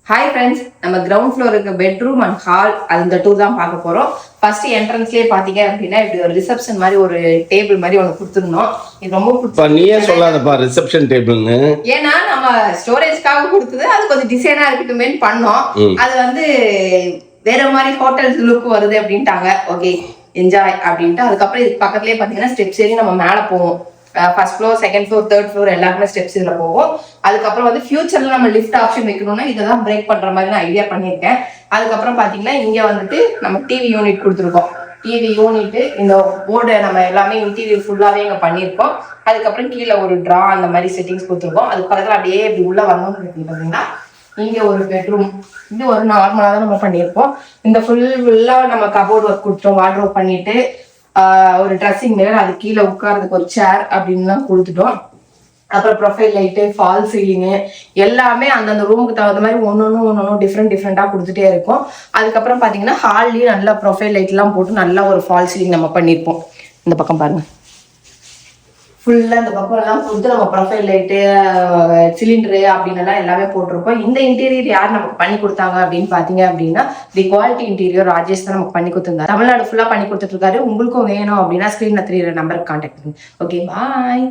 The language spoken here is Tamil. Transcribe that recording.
ஹாய் ஃப்ரெண்ட்ஸ், நம்ம கிரவுண்ட் ஃப்ளோருக்கு பெட்ரூம் அண்ட் ஹால் அந்த டூர் தான் பார்க்க போகிறோம். ஃபர்ஸ்ட் என்ட்ரன்ஸ்லேயே பார்த்தீங்க அப்படின்னா இப்படி ஒரு ரிசப்ஷன் மாதிரி ஒரு டேபிள் மாதிரி ஒன்று கொடுத்துருந்தோம். இது ரொம்ப பிடிச்ச. நீயே சொல்லாதப்பா ரிசப்ஷன் டேபிள்னு. ஏன்னா நம்ம ஸ்டோரேஜ்க்காக கொடுத்தது, அது கொஞ்சம் டிசைனாக இருக்கட்டுமேன்னு பண்ணோம். அது வந்து வேற மாதிரி ஹோட்டல்ஸ் லுக் வருது அப்படின்ட்டாங்க. ஓகே, என்ஜாய் அப்படின்ட்டு அதுக்கப்புறம் இதுக்கு பக்கத்துலேயே பார்த்தீங்கன்னா ஸ்டெப்ஸ் ஏறி நம்ம மேலே போவோம். First floor, second floor, third floor எல்லாருமே ஸ்டெப்ஸ் இதில் போகும். அதுக்கப்புறம் வந்து ஃபியூச்சரில் நம்ம லிஃப்ட் ஆப்ஷன் வைக்கணும்னா இதை தான் பிரேக் பண்ணுற மாதிரி நான் ஐடியா பண்ணியிருக்கேன். அதுக்கப்புறம் பார்த்தீங்கன்னா இங்கே வந்துட்டு நம்ம டிவி யூனிட் கொடுத்துருக்கோம். டிவி யூனிட்டு இந்த போர்டு நம்ம எல்லாமே இன்டீரியர் ஃபுல்லாகவே இங்கே பண்ணியிருக்கோம். அதுக்கப்புறம் கீழே ஒரு ட்ரா அந்த மாதிரி செட்டிங்ஸ் கொடுத்துருக்கோம். அதுக்கு பக்கத்தில் அப்படியே இப்படி உள்ளே வரணும்னு பார்த்தீங்கன்னா இங்கே ஒரு பெட்ரூம். இது ஒரு நார்மலாக தான் நம்ம பண்ணியிருப்போம். இந்த ஃபுல்லாக நம்ம கபோர்ட் ஒர்க் கொடுத்துட்டோம். வார்ட்ரோப் பண்ணிட்டு ஒரு ட்ரெஸ்ஸிங் மிரர், அது கீழே உட்கார்றதுக்கு ஒரு சேர் அப்படின்லாம் கொடுத்துட்டோம். அப்புறம் ப்ரொஃபைல் லைட்டு, ஃபால் சீலிங்கு எல்லாமே அந்தந்த ரூமுக்கு தகுந்த மாதிரி ஒன்று டிஃப்ரெண்ட்டாக கொடுத்துட்டே இருக்கும். அதுக்கப்புறம் பார்த்தீங்கன்னா ஹால்லேயும் நல்லா ப்ரொஃபைல் லைட்லாம் போட்டு நல்லா ஒரு ஃபால் சீலிங் நம்ம பண்ணியிருப்போம். இந்த பக்கம் பாருங்கள், ஃபுல்லாக இந்த பக்கம் எல்லாம் கொடுத்து நம்ம ப்ரொஃபைல் லைட்டு, சிலிண்டரு அப்படின்னு எல்லாம் எல்லாமே போட்டிருப்போம். இந்த இன்டீரியர் யார் நமக்கு பண்ணி கொடுத்தாங்க அப்படின்னு பார்த்தீங்க அப்படின்னா தி குவாலிட்டி இன்டீரியர் ராஜேஷ் தான் நமக்கு பண்ணி கொடுத்துருந்தாரு. தமிழ்நாடு ஃபுல்லாக பண்ணி கொடுத்துட்டு இருக்காரு. உங்களுக்கும் வேணும் அப்படின்னா ஸ்க்ரீனில் தெரியுற நம்பருக்கு கான்டாக்ட் பண்ணுங்க. ஓகே, பாய்.